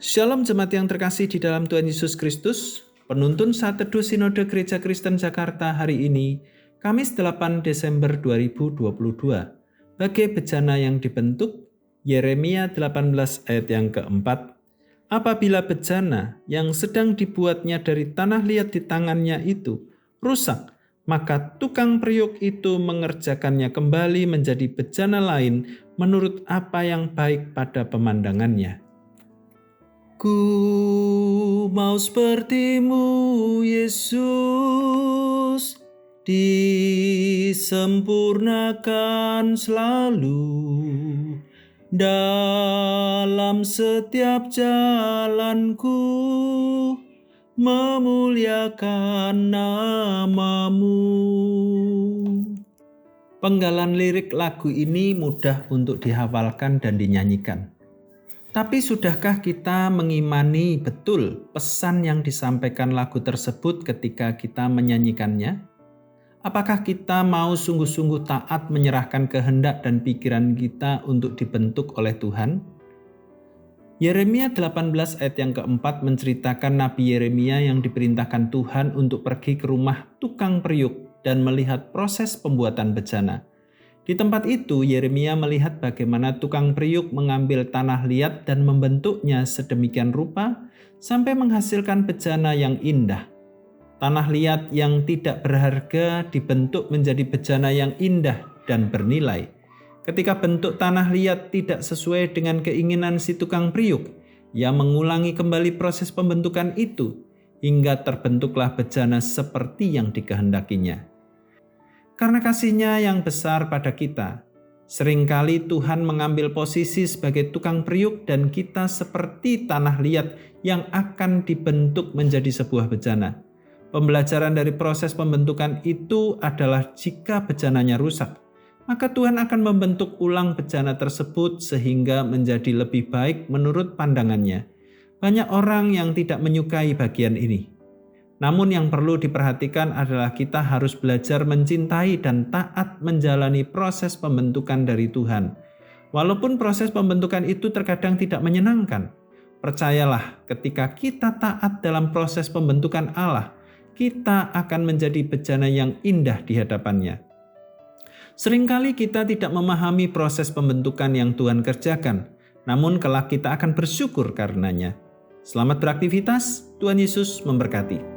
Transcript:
Shalom jemaat yang terkasih di dalam Tuhan Yesus Kristus. Penuntun Saat Teduh Sinode Gereja Kristen Jakarta hari ini, Kamis 8 Desember 2022. Bagai bejana yang dibentuk, Yeremia 18 ayat yang keempat. Apabila bejana yang sedang dibuatnya dari tanah liat di tangannya itu rusak, maka tukang periuk itu mengerjakannya kembali menjadi bejana lain menurut apa yang baik pada pemandangannya. Ku mau seperti-Mu, Yesus, disempurnakan selalu dalam setiap jalanku, memuliakan nama-Mu. Penggalan lirik lagu ini mudah untuk dihafalkan dan dinyanyikan. Tapi sudahkah kita mengimani betul pesan yang disampaikan lagu tersebut ketika kita menyanyikannya? Apakah kita mau sungguh-sungguh taat menyerahkan kehendak dan pikiran kita untuk dibentuk oleh Tuhan? Yeremia 18 ayat yang keempat menceritakan Nabi Yeremia yang diperintahkan Tuhan untuk pergi ke rumah tukang periuk dan melihat proses pembuatan bejana. Di tempat itu, Yeremia melihat bagaimana tukang periuk mengambil tanah liat dan membentuknya sedemikian rupa sampai menghasilkan bejana yang indah. Tanah liat yang tidak berharga dibentuk menjadi bejana yang indah dan bernilai. Ketika bentuk tanah liat tidak sesuai dengan keinginan si tukang periuk, ia mengulangi kembali proses pembentukan itu hingga terbentuklah bejana seperti yang dikehendakinya. Karena kasih-Nya yang besar pada kita, seringkali Tuhan mengambil posisi sebagai tukang periuk dan kita seperti tanah liat yang akan dibentuk menjadi sebuah bejana. Pembelajaran dari proses pembentukan itu adalah jika bejananya rusak, maka Tuhan akan membentuk ulang bejana tersebut sehingga menjadi lebih baik menurut pandangannya. Banyak orang yang tidak menyukai bagian ini. Namun yang perlu diperhatikan adalah kita harus belajar mencintai dan taat menjalani proses pembentukan dari Tuhan. Walaupun proses pembentukan itu terkadang tidak menyenangkan, percayalah ketika kita taat dalam proses pembentukan Allah, kita akan menjadi bejana yang indah di hadapannya. Seringkali kita tidak memahami proses pembentukan yang Tuhan kerjakan, namun kelak kita akan bersyukur karenanya. Selamat beraktivitas, Tuhan Yesus memberkati.